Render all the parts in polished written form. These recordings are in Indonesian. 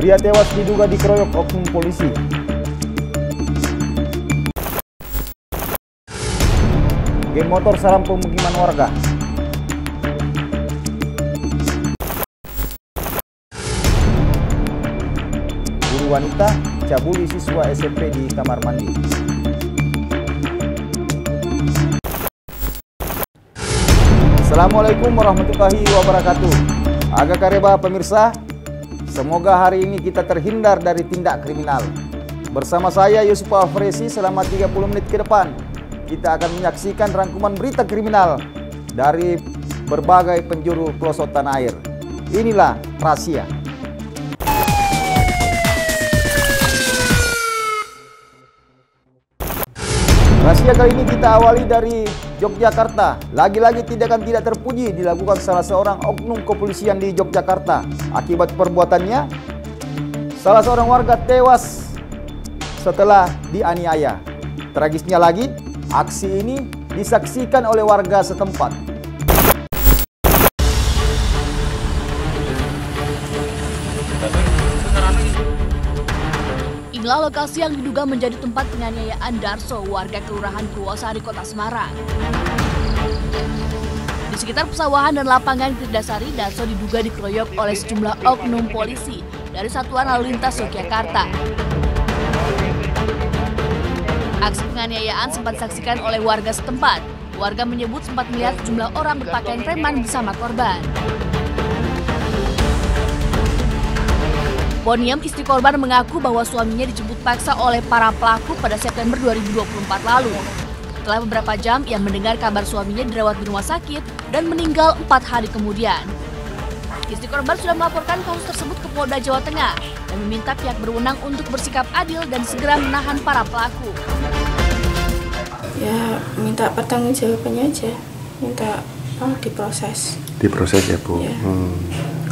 Pria tewas diduga dikeroyok oknum polisi. Geng motor serang pemukiman warga. Guru wanita cabuli siswa SMP di kamar mandi. Assalamualaikum warahmatullahi wabarakatuh. Aga kareba pemirsa, semoga hari ini kita terhindar dari tindak kriminal. Bersama saya Yusuf Alfresi selama 30 menit ke depan, kita akan menyaksikan rangkuman berita kriminal dari berbagai penjuru pelosok tanah air. Inilah Rahasia. Rahasia kali ini kita awali dari Yogyakarta. Lagi-lagi tindakan tidak terpuji dilakukan salah seorang oknum kepolisian di Yogyakarta. Akibat perbuatannya, salah seorang warga tewas setelah dianiaya. Tragisnya lagi, aksi ini disaksikan oleh warga setempat. Inilah lokasi yang diduga menjadi tempat penganiayaan Darso, warga Kelurahan Purwosari, Kota Semarang. Di sekitar pesawahan dan lapangan Kirdasari, Darso diduga dikeroyok oleh sejumlah oknum polisi dari Satuan Lalu Lintas Yogyakarta. Aksi penganiayaan sempat disaksikan oleh warga setempat. Warga menyebut sempat melihat sejumlah orang berpakaian preman bersama korban. Poniam, istri korban, mengaku bahwa suaminya dijemput paksa oleh para pelaku pada September 2024 lalu. Setelah beberapa jam, ia mendengar kabar suaminya dirawat di rumah sakit dan meninggal 4 hari kemudian. Istri korban sudah melaporkan kasus tersebut ke Polda Jawa Tengah dan meminta pihak berwenang untuk bersikap adil dan segera menahan para pelaku. Ya, minta pertanggungjawabannya aja, minta diproses. Diproses ya, Bu. Ya.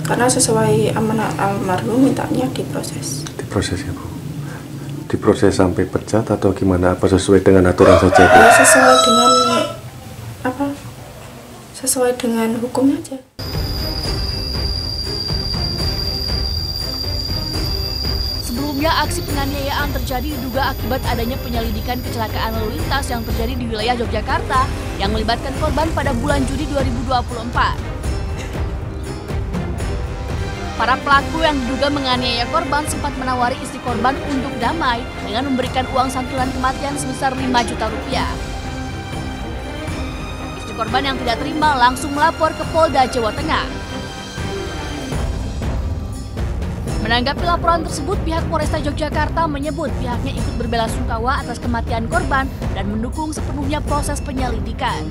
Karena sesuai amanat almarhum, mintanya diproses. Diproses ya, Bu. Diproses sampai pecat atau gimana? Apa sesuai dengan aturan saja, Bu? Ya, sesuai dengan hukumnya aja. Sebelumnya, aksi penganiayaan terjadi diduga akibat adanya penyelidikan kecelakaan lalu lintas yang terjadi di wilayah Yogyakarta yang melibatkan korban pada bulan Juni 2024. Para pelaku yang diduga menganiaya korban sempat menawari istri korban untuk damai dengan memberikan uang santunan kematian sebesar 5 juta rupiah. Istri korban yang tidak terima langsung melapor ke Polda Jawa Tengah. Menanggapi laporan tersebut, pihak Polresta Yogyakarta menyebut pihaknya ikut berbelasungkawa atas kematian korban dan mendukung sepenuhnya proses penyelidikan.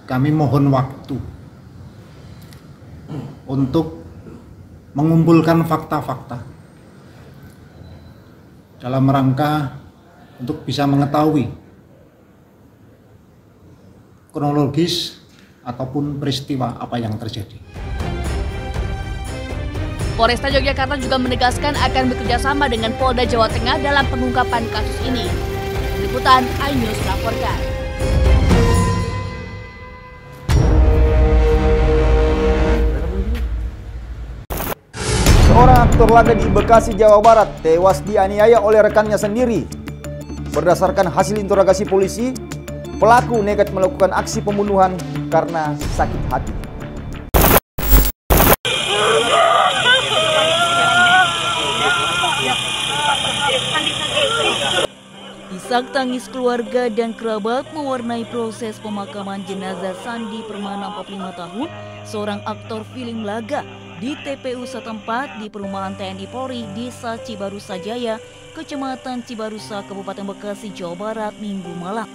Kami mohon waktu untuk mengumpulkan fakta-fakta dalam rangka untuk bisa mengetahui kronologis ataupun peristiwa apa yang terjadi. Polresta Yogyakarta juga menegaskan akan bekerjasama dengan Polda Jawa Tengah dalam pengungkapan kasus ini. Liputan iNews melaporkan. Seorang aktor laga di Bekasi, Jawa Barat tewas dianiaya oleh rekannya sendiri. Berdasarkan hasil interogasi polisi, pelaku nekat melakukan aksi pembunuhan karena sakit hati. Isak tangis keluarga dan kerabat mewarnai proses pemakaman jenazah Sandi Permana 45 tahun, seorang aktor film laga di TPU setempat di perumahan TNI Polri, Desa Cibarusa Jaya, Kecamatan Cibarusa, Kabupaten Bekasi, Jawa Barat, Minggu malam.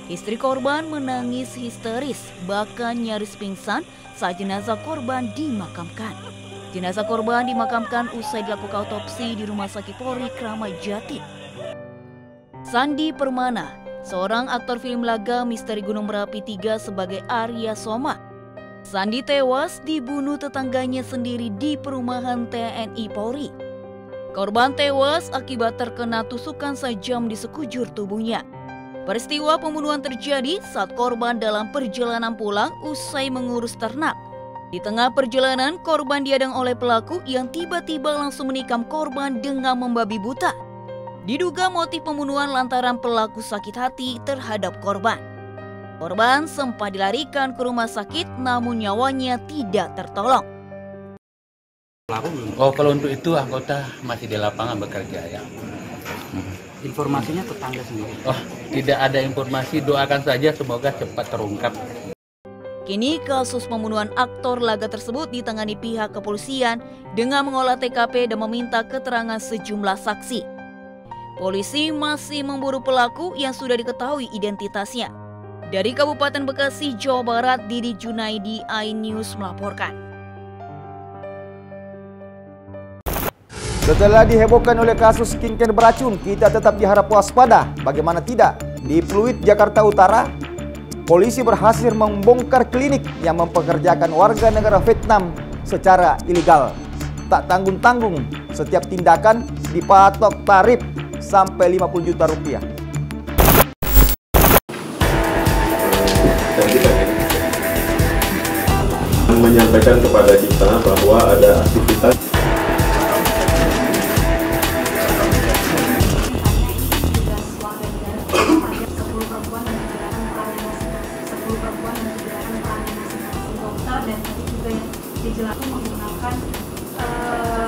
Istri korban menangis histeris, bahkan nyaris pingsan saat jenazah korban dimakamkan. Jenazah korban dimakamkan usai dilakukan autopsi di Rumah Sakit Polri Kramat Jati. Sandi Permana, seorang aktor film laga Misteri Gunung Merapi 3 sebagai Arya Soma. Sandi tewas dibunuh tetangganya sendiri di perumahan TNI Polri. Korban tewas akibat terkena tusukan tajam di sekujur tubuhnya. Peristiwa pembunuhan terjadi saat korban dalam perjalanan pulang usai mengurus ternak. Di tengah perjalanan, korban dihadang oleh pelaku yang tiba-tiba langsung menikam korban dengan membabi buta. Diduga motif pembunuhan lantaran pelaku sakit hati terhadap korban. Korban sempat dilarikan ke rumah sakit namun nyawanya tidak tertolong. Oh, kalau untuk itu anggota masih di lapangan bekerja ya. Informasinya tetangga sendiri. Oh, tidak ada informasi, doakan saja semoga cepat terungkap. Kini kasus pembunuhan aktor laga tersebut ditangani pihak kepolisian dengan mengolah TKP dan meminta keterangan sejumlah saksi. Polisi masih memburu pelaku yang sudah diketahui identitasnya. Dari Kabupaten Bekasi, Jawa Barat, Didi Junaidi, iNews melaporkan. Setelah dihebohkan oleh kasus skincare beracun, kita tetap diharap waspada. Bagaimana tidak? Di Pluit, Jakarta Utara, polisi berhasil membongkar klinik yang mempekerjakan warga negara Vietnam secara ilegal. Tak tanggung-tanggung, setiap tindakan dipatok tarif sampai 50 juta rupiah. Menyampaikan kepada kita bahwa ada aktivitas dan tadi juga yang dijelaskan menggunakan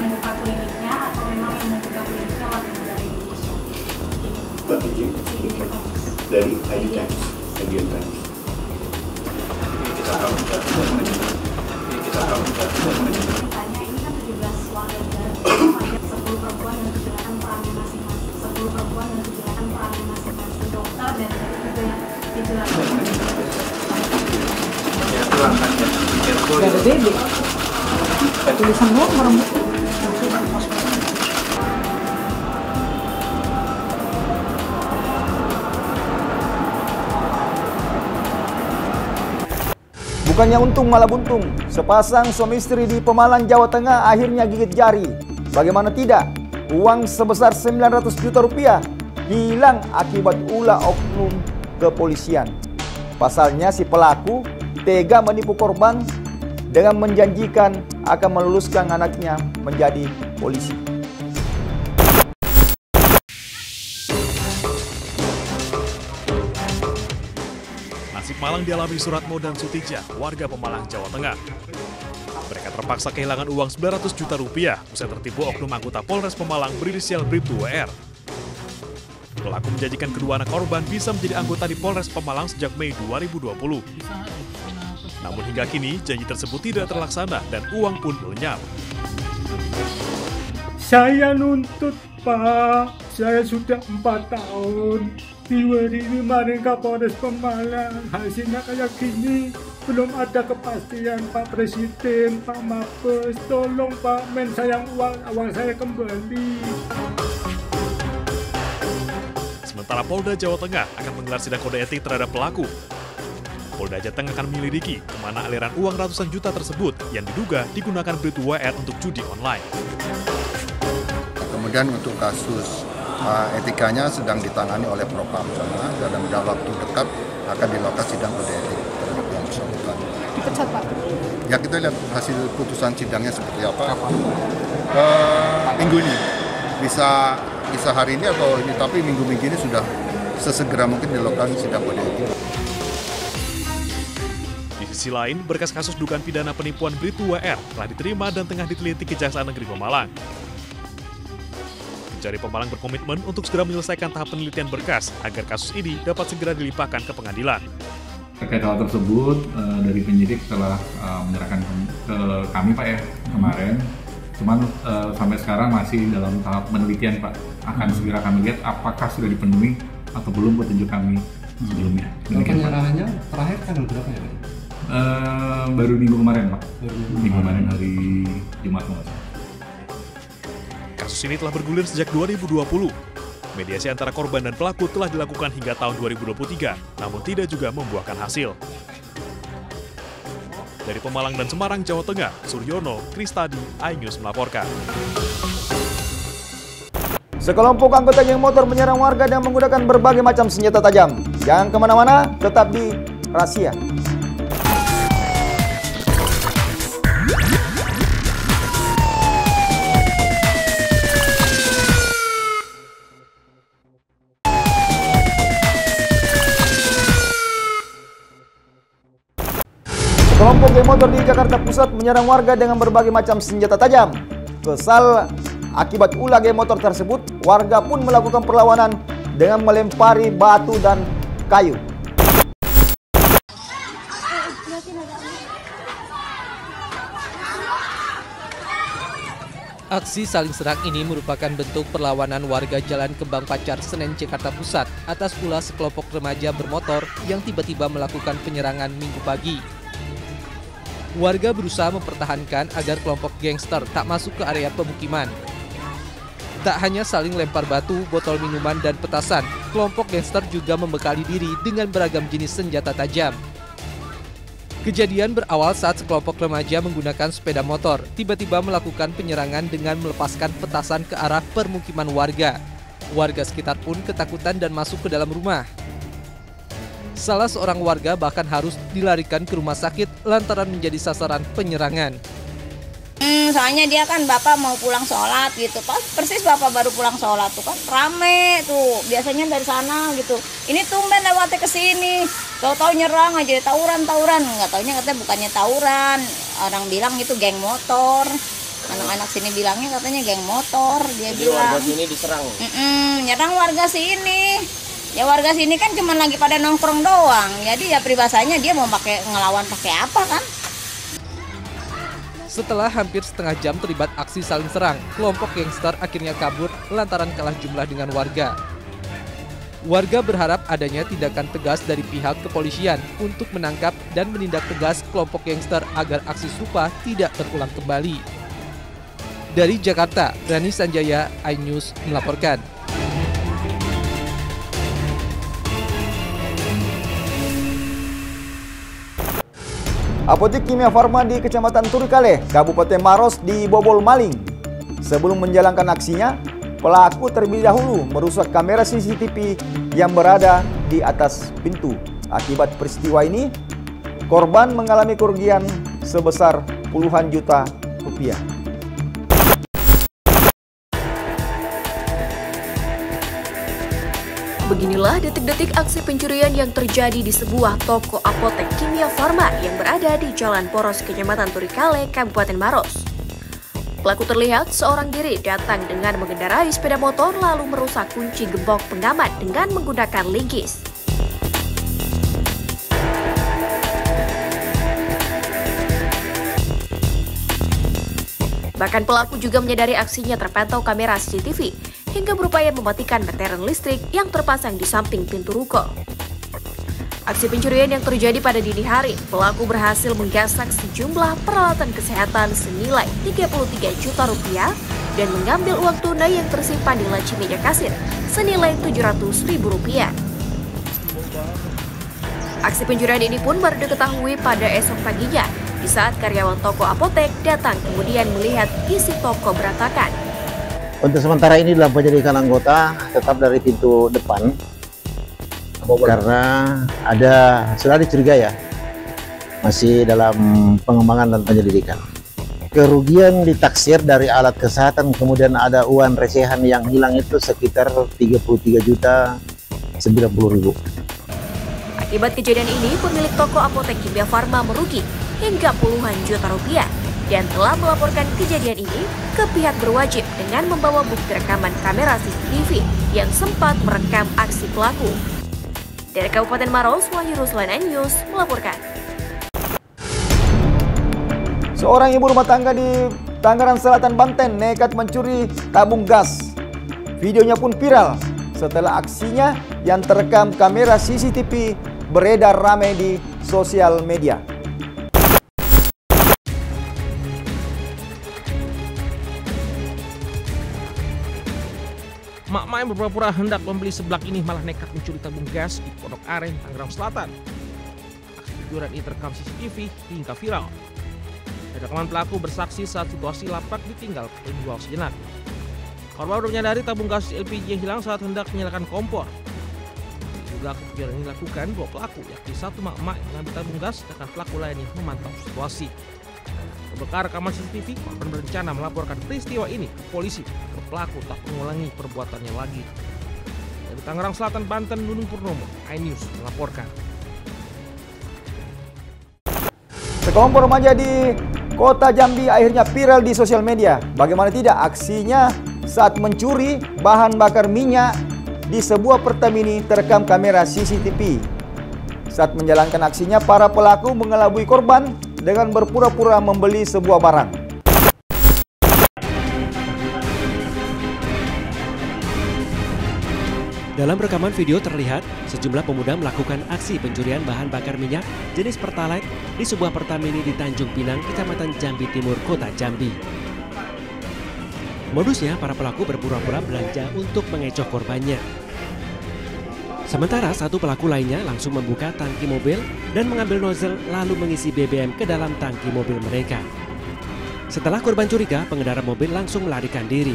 muka kliniknya atau memang yang membuka kliniknya warga negara Indonesia. Dari ID Times, Indian Times. Kita tahu Misalnya ini kan 17 warga negara, 10 perempuan dan 7 perannya masing-masing. 10 perempuan dan 7 perannya masing-masing dokter dan tadi juga yang dijelaskan. Gak ada bebek. Tulisan nomor. Bukannya untung malah buntung. Sepasang suami istri di Pemalang, Jawa Tengah akhirnya gigit jari. Bagaimana tidak? Uang sebesar 900 juta rupiah hilang akibat ulah oknum kepolisian. Pasalnya si pelaku tega menipu korban dengan menjanjikan akan meluluskan anaknya menjadi polisi. Nasib malang dialami Suratmo dan Sutija, warga Pemalang, Jawa Tengah. Mereka terpaksa kehilangan uang 900 juta rupiah usai tertipu oknum anggota Polres Pemalang berinisial Bribtu WR. Pelaku menjanjikan kedua anak korban bisa menjadi anggota di Polres Pemalang sejak Mei 2020. Namun hingga kini janji tersebut tidak terlaksana dan uang pun lenyap. Saya nuntut, Pak. Saya sudah 4 tahun. Diwari kemarin Kapolres Pemalang. Hasilnya kayak gini. Belum ada kepastian Pak Presiden, Pak Mabes. Tolong Pak Men, sayang uang saya kembali. Sementara Polda Jawa Tengah akan menggelar sidang kode etik terhadap pelaku. Polda Jateng akan menyelidiki kemana aliran uang ratusan juta tersebut yang diduga digunakan Bribtu WR untuk judi online. Kemudian untuk kasus etikanya sedang ditangani oleh Propam sana. Dalam waktu dekat akan dilakukan sidang kode etik terhadap yang bersangkutan. Dipecat Pak? Ya kita lihat hasil putusan sidangnya seperti apa. Minggu ini bisa hari ini atau ini, tapi minggu-minggu ini sudah sesegera mungkin dilakukan sidang kode etik. Di sisi lain, berkas kasus dugaan pidana penipuan Bribtu WR telah diterima dan tengah diteliti Kejaksaan Negeri Pemalang. Kejari Pemalang berkomitmen untuk segera menyelesaikan tahap penelitian berkas agar kasus ini dapat segera dilimpahkan ke pengadilan. Terkait hal tersebut, dari penyidik telah menyerahkan ke kami Pak ya kemarin. Cuman sampai sekarang masih dalam tahap penelitian Pak. Akan segera kami lihat apakah sudah dipenuhi atau belum petunjuk kami sebelumnya. Penyerahannya terakhir kan berapa ya? Baru minggu kemarin Pak. Minggu kemarin hari Jumat. Kasus ini telah bergulir sejak 2020. Mediasi antara korban dan pelaku telah dilakukan hingga tahun 2023, namun tidak juga membuahkan hasil. Dari Pemalang dan Semarang, Jawa Tengah, Suryono, Kristadi, iNews melaporkan. Sekelompok anggota geng motor menyerang warga dan menggunakan berbagai macam senjata tajam. Jangan kemana-mana, tetap di Rahasia. Kelompok geng motor di Jakarta Pusat menyerang warga dengan berbagai macam senjata tajam. Kesal akibat ulah geng motor tersebut, warga pun melakukan perlawanan dengan melempari batu dan kayu. Aksi saling serang ini merupakan bentuk perlawanan warga Jalan Kembang Pacar, Senen, Jakarta Pusat atas ulah sekelompok remaja bermotor yang tiba-tiba melakukan penyerangan Minggu pagi. Warga berusaha mempertahankan agar kelompok gangster tak masuk ke area pemukiman. Tak hanya saling lempar batu, botol minuman, dan petasan, kelompok gangster juga membekali diri dengan beragam jenis senjata tajam. Kejadian berawal saat sekelompok remaja menggunakan sepeda motor tiba-tiba melakukan penyerangan dengan melepaskan petasan ke arah permukiman warga. Warga sekitar pun ketakutan dan masuk ke dalam rumah. Salah seorang warga bahkan harus dilarikan ke rumah sakit lantaran menjadi sasaran penyerangan. Soalnya dia kan bapak mau pulang sholat gitu, pas persis bapak baru pulang sholat tuh kan rame tuh, biasanya dari sana gitu. Ini tumben lewatnya ke sini, tahu-tahu nyerang aja, tawuran, nggak taunya katanya bukannya tawuran, orang bilang itu geng motor. Anak-anak sini bilangnya katanya geng motor, dia jadi bilang. Warga sini diserang. Nyerang warga sini. Ya warga sini kan cuma lagi pada nongkrong doang, jadi ya peribahasanya dia mau ngelawan pakai apa kan? Setelah hampir setengah jam terlibat aksi saling serang, kelompok gangster akhirnya kabur lantaran kalah jumlah dengan warga. Warga berharap adanya tindakan tegas dari pihak kepolisian untuk menangkap dan menindak tegas kelompok gangster agar aksi serupa tidak terulang kembali. Dari Jakarta, Rani Sanjaya, iNews melaporkan. Apotek Kimia Farma di Kecamatan Turikale, Kabupaten Maros dibobol maling. Sebelum menjalankan aksinya, pelaku terlebih dahulu merusak kamera CCTV yang berada di atas pintu. Akibat peristiwa ini, korban mengalami kerugian sebesar puluhan juta rupiah. Beginilah detik-detik aksi pencurian yang terjadi di sebuah toko apotek Kimia Farma yang berada di Jalan Poros, Kecamatan Turikale, Kabupaten Maros. Pelaku terlihat seorang diri datang dengan mengendarai sepeda motor lalu merusak kunci gembok pengaman dengan menggunakan linggis. Bahkan pelaku juga menyadari aksinya terpantau kamera CCTV hingga berupaya mematikan meteran listrik yang terpasang di samping pintu ruko. Aksi pencurian yang terjadi pada dini hari, pelaku berhasil menggasak sejumlah peralatan kesehatan senilai 33 juta rupiah dan mengambil uang tunai yang tersimpan di laci meja kasir senilai 700.000 rupiah. Aksi pencurian ini pun baru diketahui pada esok paginya, di saat karyawan toko apotek datang kemudian melihat isi toko berantakan. Untuk sementara ini dalam penyelidikan anggota tetap dari pintu depan karena sudah dicurigai ya, masih dalam pengembangan dan penyelidikan. Kerugian ditaksir dari alat kesehatan kemudian ada uang recehan yang hilang itu sekitar 33.090.000. Akibat kejadian ini, pemilik toko apotek Kimia Farma merugi hingga puluhan juta rupiah dan telah melaporkan kejadian ini ke pihak berwajib dengan membawa bukti rekaman kamera CCTV yang sempat merekam aksi pelaku. Dari Kabupaten Maros, Wahyu Ruslan, iNews melaporkan. Seorang ibu rumah tangga di Tangerang Selatan, Banten nekat mencuri tabung gas. Videonya pun viral setelah aksinya yang terekam kamera CCTV beredar ramai di sosial media. Mak-mak yang berpura-pura hendak membeli seblak ini malah nekat mencuri tabung gas di Pondok Aren, Tangerang Selatan. Aksi pencurian ini terekam CCTV hingga viral. Rekaman pelaku bersaksi saat situasi lapak ditinggal penjual sejenak. Korban baru menyadari tabung gas LPG hilang saat hendak menyalakan kompor. Juga pencurian ini dilakukan dua pelaku, yakni satu mak-mak yang mengambil tabung gas dan pelaku lainnya memantau situasi. Berbekal rekaman CCTV, korban berencana melaporkan peristiwa ini ke polisi agar pelaku tak mengulangi perbuatannya lagi. Dari Tangerang Selatan, Banten, Nunung Purnomo, iNews melaporkan. Sekelompok remaja di Kota Jambi akhirnya viral di sosial media. Bagaimana tidak, aksinya saat mencuri bahan bakar minyak di sebuah Pertamini terekam kamera CCTV. Saat menjalankan aksinya, para pelaku mengelabui korban dengan berpura-pura membeli sebuah barang. Dalam rekaman video terlihat sejumlah pemuda melakukan aksi pencurian bahan bakar minyak jenis Pertalite di sebuah Pertamini di Tanjung Pinang, Kecamatan Jambi Timur, Kota Jambi. Modusnya, para pelaku berpura-pura belanja untuk mengecoh korbannya. Sementara satu pelaku lainnya langsung membuka tangki mobil dan mengambil nozzle lalu mengisi BBM ke dalam tangki mobil mereka. Setelah korban curiga, pengendara mobil langsung melarikan diri.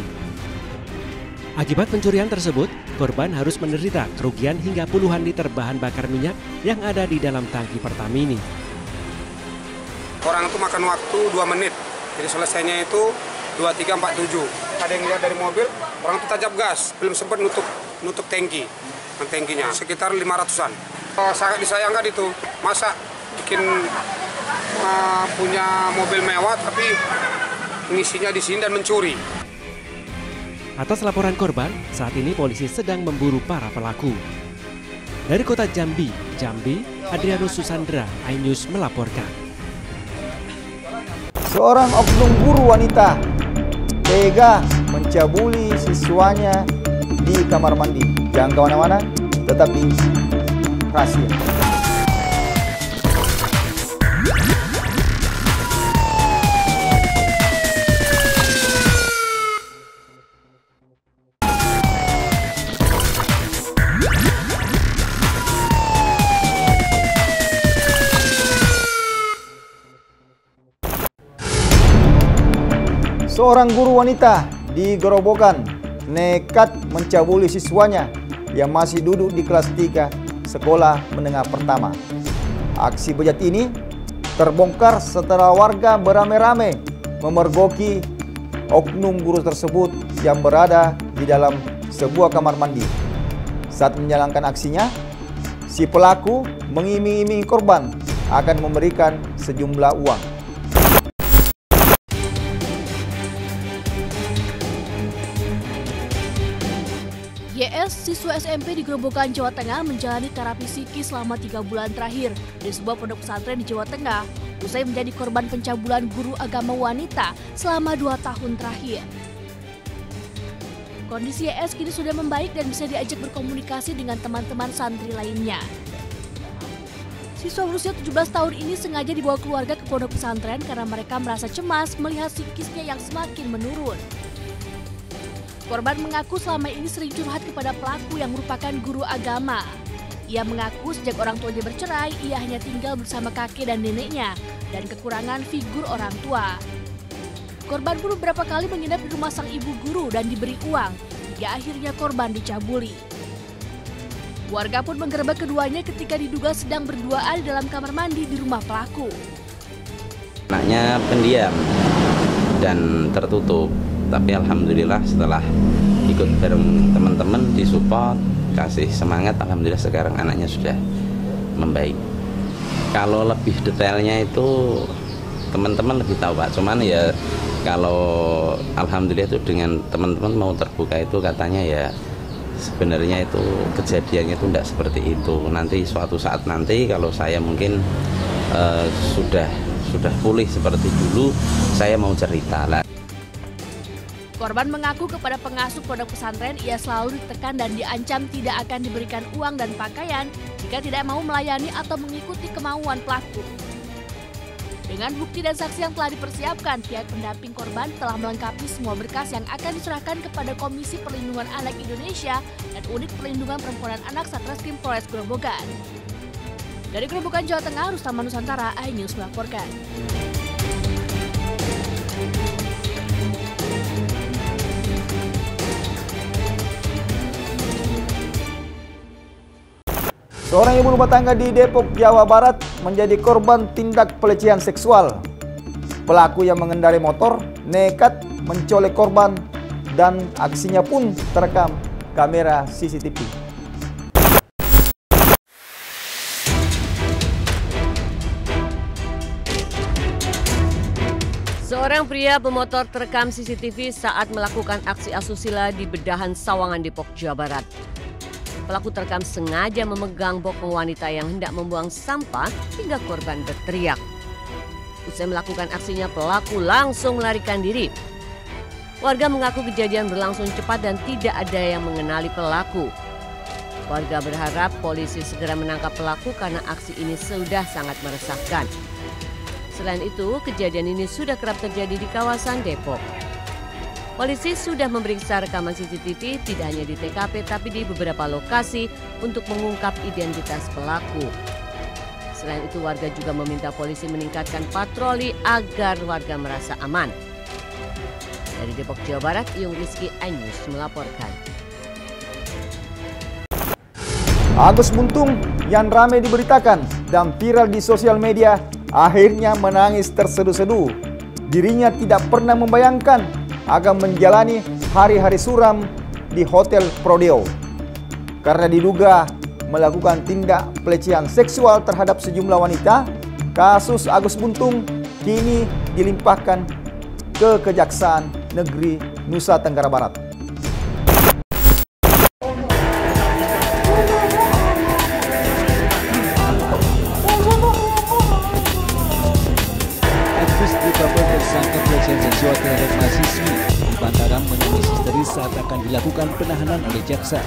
Akibat pencurian tersebut, korban harus menderita kerugian hingga puluhan liter bahan bakar minyak yang ada di dalam tangki Pertamini. Orang itu makan waktu 2 menit, jadi selesainya itu 23.47. Ada yang lihat dari mobil, orang itu tancap gas, belum sempat nutup tangkinya, sekitar 500-an. Sangat disayangkan itu, masa bikin punya mobil mewah tapi mengisinya di sini dan mencuri. Atas laporan korban, saat ini polisi sedang memburu para pelaku. Dari Kota Jambi, Adrianus Susandra, iNews melaporkan. Seorang oknum guru wanita tega mencabuli siswanya di kamar mandi. Jangan kemana-mana, tetapi rahasia. Seorang guru wanita di Gerobokan nekat mencabuli siswanya yang masih duduk di kelas 3 sekolah menengah pertama. Aksi bejat ini terbongkar setelah warga beramai-ramai memergoki oknum guru tersebut yang berada di dalam sebuah kamar mandi. Saat menjalankan aksinya, si pelaku mengiming-imingi korban akan memberikan sejumlah uang. YS, siswa SMP di Gerobokan, Jawa Tengah menjalani terapi psikis selama 3 bulan terakhir di sebuah pondok pesantren di Jawa Tengah usai menjadi korban pencabulan guru agama wanita selama 2 tahun terakhir. Kondisi YS kini sudah membaik dan bisa diajak berkomunikasi dengan teman-teman santri lainnya. Siswa berusia 17 tahun ini sengaja dibawa keluarga ke pondok pesantren karena mereka merasa cemas melihat psikisnya yang semakin menurun. Korban mengaku selama ini sering curhat kepada pelaku yang merupakan guru agama. Ia mengaku sejak orang tuanya bercerai, ia hanya tinggal bersama kakek dan neneknya dan kekurangan figur orang tua. Korban pun beberapa kali menginap di rumah sang ibu guru dan diberi uang, hingga akhirnya korban dicabuli. Warga pun menggerebek keduanya ketika diduga sedang berduaan di dalam kamar mandi di rumah pelaku. Anaknya pendiam dan tertutup. Tapi alhamdulillah setelah ikut bareng teman-teman disupport, kasih semangat, alhamdulillah sekarang anaknya sudah membaik. Kalau lebih detailnya itu teman-teman lebih tahu Pak, cuman ya kalau alhamdulillah itu dengan teman-teman mau terbuka itu katanya ya sebenarnya itu kejadiannya itu tidak seperti itu. Nanti suatu saat nanti kalau saya mungkin sudah pulih seperti dulu, saya mau cerita lah. Korban mengaku kepada pengasuh pondok pesantren ia selalu ditekan dan diancam tidak akan diberikan uang dan pakaian jika tidak mau melayani atau mengikuti kemauan pelaku. Dengan bukti dan saksi yang telah dipersiapkan, pihak pendamping korban telah melengkapi semua berkas yang akan diserahkan kepada Komisi Perlindungan Anak Indonesia dan Unit Perlindungan Perempuan dan Anak Satreskrim Polres Gerobokan. Dari Gerobokan, Jawa Tengah, Rustama Nusantara, iNews melaporkan. Seorang ibu rumah tangga di Depok, Jawa Barat menjadi korban tindak pelecehan seksual. Pelaku yang mengendarai motor nekat mencolek korban dan aksinya pun terekam kamera CCTV. Seorang pria pemotor terekam CCTV saat melakukan aksi asusila di Bedahan Sawangan, Depok, Jawa Barat. Pelaku terekam sengaja memegang bokong wanita yang hendak membuang sampah hingga korban berteriak. Usai melakukan aksinya, pelaku langsung melarikan diri. Warga mengaku kejadian berlangsung cepat dan tidak ada yang mengenali pelaku. Warga berharap polisi segera menangkap pelaku karena aksi ini sudah sangat meresahkan. Selain itu, kejadian ini sudah kerap terjadi di kawasan Depok. Polisi sudah memeriksa rekaman CCTV tidak hanya di TKP tapi di beberapa lokasi untuk mengungkap identitas pelaku. Selain itu, warga juga meminta polisi meningkatkan patroli agar warga merasa aman. Dari Depok, Jawa Barat, Iyung Rizky, iNews melaporkan. Agus Buntung yang ramai diberitakan dan viral di sosial media akhirnya menangis terseduh-seduh. Dirinya tidak pernah membayangkan akan menjalani hari-hari suram di Hotel Prodeo karena diduga melakukan tindak pelecehan seksual terhadap sejumlah wanita. Kasus Agus Buntung kini dilimpahkan ke Kejaksaan Negeri Nusa Tenggara Barat. Tersangka pelecehan seksual terhadap mahasiswi di Mataram menangis histeris saat akan dilakukan penahanan oleh jaksa.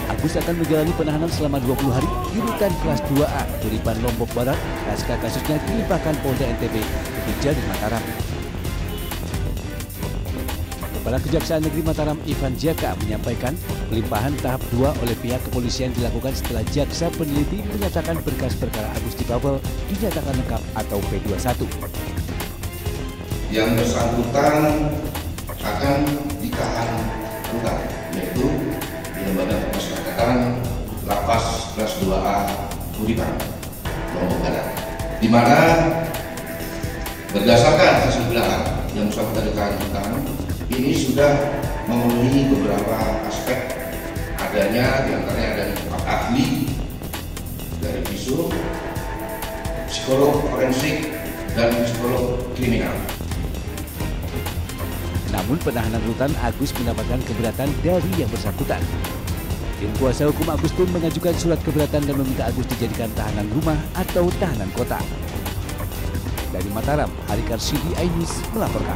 Agus akan menjalani penahanan selama 20 hari di rutan kelas 2A Duripan, Lombok Barat pasca kasusnya dilimpahkan Polda NTB ke Kejari Mataram. Kepala Kejaksaan Negeri Mataram Ivan Jaka menyampaikan pelimpahan tahap 2 oleh pihak kepolisian dilakukan setelah jaksa peneliti menyatakan berkas perkara Agus dikabul dinyatakan lengkap atau P21. Yang bersangkutan akan ditahan rutan, yaitu di Lembaga Pemasyarakatan Lapas kelas 2A Duripan, Lombok Barat, di mana berdasarkan hasil gelar yang bersangkutan ditahan rutan ini sudah memenuhi beberapa aspek, adanya diantaranya ada 4 ahli dari visum, psikolog forensik, dan psikolog kriminal. Namun penahanan rutan Agus mendapatkan keberatan dari yang bersangkutan. Tim kuasa hukum Agus pun mengajukan surat keberatan dan meminta Agus dijadikan tahanan rumah atau tahanan kota. Dari Mataram, Hari Karsidi, iNews melaporkan.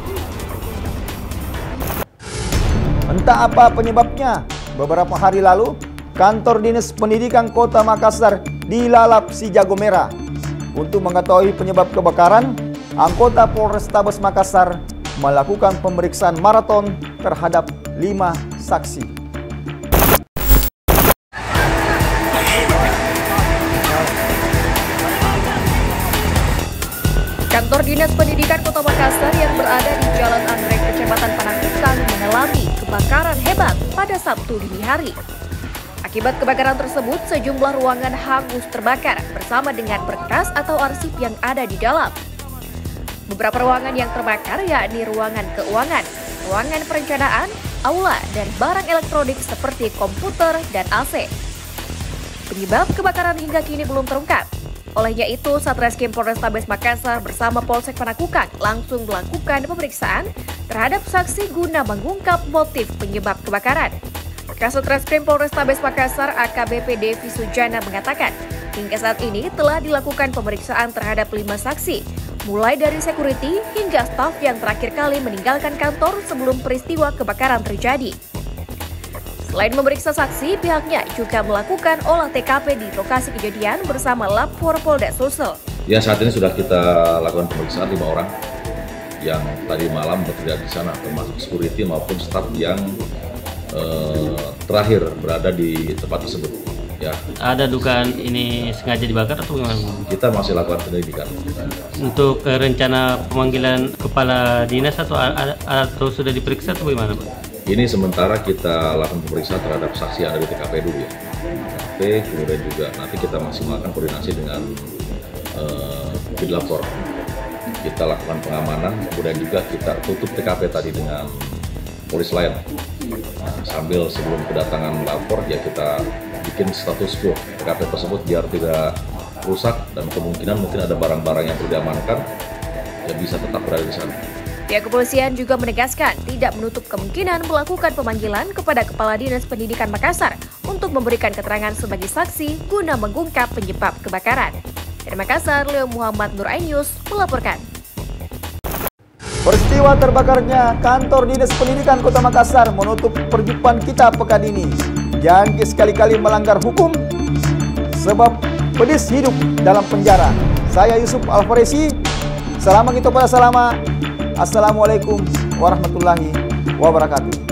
Entah apa penyebabnya, beberapa hari lalu, kantor Dinas Pendidikan Kota Makassar dilalap si jago merah. Untuk mengetahui penyebab kebakaran, anggota Polrestabes Makassar melakukan pemeriksaan maraton terhadap 5 saksi. Kantor Dinas Pendidikan Kota Makassar yang berada di Jalan Anggrek, Kecamatan Panakukang mengalami kebakaran hebat pada Sabtu dini hari. Akibat kebakaran tersebut, sejumlah ruangan hangus terbakar bersama dengan berkas atau arsip yang ada di dalam. Beberapa ruangan yang terbakar yakni ruangan keuangan, ruangan perencanaan, aula, dan barang elektronik seperti komputer dan AC. Penyebab kebakaran hingga kini belum terungkap. Olehnya itu, Satreskrim Polrestabes Makassar bersama Polsek Panakukang langsung melakukan pemeriksaan terhadap saksi guna mengungkap motif penyebab kebakaran. Kasatreskrim Polrestabes Makassar AKBP Devi Sujana mengatakan, hingga saat ini telah dilakukan pemeriksaan terhadap 5 saksi, mulai dari security hingga staf yang terakhir kali meninggalkan kantor sebelum peristiwa kebakaran terjadi. Selain memeriksa saksi, pihaknya juga melakukan olah TKP di lokasi kejadian bersama Lab Polda Sulsel. Ya, saat ini sudah kita lakukan pemeriksaan 5 orang yang tadi malam berada di sana, termasuk security maupun staf yang terakhir berada di tempat tersebut. Ya. Ada dugaan ini sengaja dibakar atau gimana? Kita masih lakukan penyelidikan. Untuk rencana pemanggilan kepala dinas atau sudah diperiksa atau bagaimana, Pak? Ini sementara kita lakukan pemeriksaan terhadap saksi yang ada di TKP dulu ya. TKP, kemudian juga nanti kita masih melakukan koordinasi dengan Pidlapor. Kita lakukan pengamanan, kemudian juga kita tutup TKP tadi dengan polis lain. Nah, sambil sebelum kedatangan lapor ya kita bikin status quo TKP tersebut biar tidak rusak dan kemungkinan mungkin ada barang-barang yang perlu diamankan ya bisa tetap berada di sana. Pihak kepolisian juga menegaskan tidak menutup kemungkinan melakukan pemanggilan kepada Kepala Dinas Pendidikan Makassar untuk memberikan keterangan sebagai saksi guna mengungkap penyebab kebakaran. Dari Makassar, Leo Muhammad Nur News melaporkan. Peristiwa terbakarnya kantor Dinas Pendidikan Kota Makassar menutup perjumpaan kita pekan ini. Jangan sekali-kali melanggar hukum sebab pedis hidup dalam penjara. Saya Yusuf Alfaresi. Selama kita pada selama. Assalamualaikum warahmatullahi wabarakatuh.